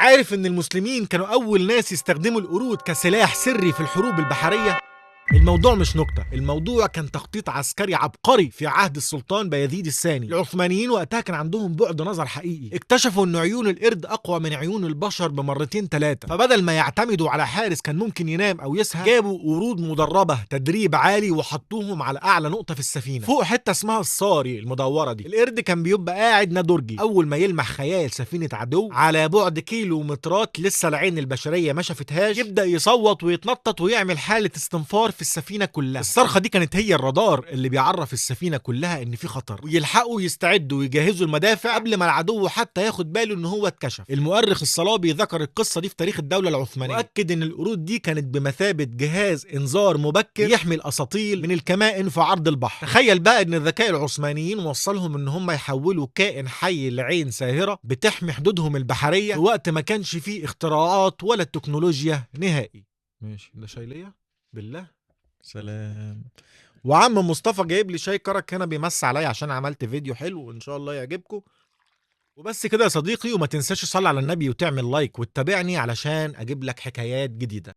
عارف إن المسلمين كانوا أول ناس يستخدموا القرود كسلاح سري في الحروب البحرية؟ الموضوع مش نكتة، الموضوع كان تخطيط عسكري عبقري في عهد السلطان بايزيد الثاني. العثمانيين وقتها كان عندهم بعد نظر حقيقي، اكتشفوا ان عيون القرد اقوى من عيون البشر بمرتين ثلاثة، فبدل ما يعتمدوا على حارس كان ممكن ينام او يسهى، جابوا قرود مدربة تدريب عالي وحطوهم على اعلى نقطة في السفينة فوق حتة اسمها الصاري المدورة دي. القرد كان بيبقى قاعد ندرجي، اول ما يلمح خيال سفينة عدو على بعد كيلومترات لسه العين البشرية ما شافتهاش، يبدأ يصوت ويتنطط ويعمل حالة استنفار في السفينة كلها. الصرخة دي كانت هي الرادار اللي بيعرف السفينة كلها ان في خطر، ويلحقوا يستعدوا ويجهزوا المدافع قبل ما العدو حتى ياخد باله ان هو اتكشف. المؤرخ الصلابي ذكر القصة دي في تاريخ الدولة العثمانية، واكد ان القرود دي كانت بمثابة جهاز انذار مبكر يحمي الاساطيل من الكمائن في عرض البحر. تخيل بقى ان الذكاء العثمانيين وصلهم ان هم يحولوا كائن حي لعين ساهرة بتحمي حدودهم البحرية في وقت ما كانش فيه اختراعات ولا التكنولوجيا نهائي. ماشي، ده شاي ليا بالله. سلام. وعم مصطفى جايب لي شاي كرك هنا بيمس عليا عشان عملت فيديو حلو وان شاء الله يعجبكم. وبس كده يا صديقي، وما تنساش تصلي على النبي وتعمل لايك وتتابعني علشان اجيب لك حكايات جديدة.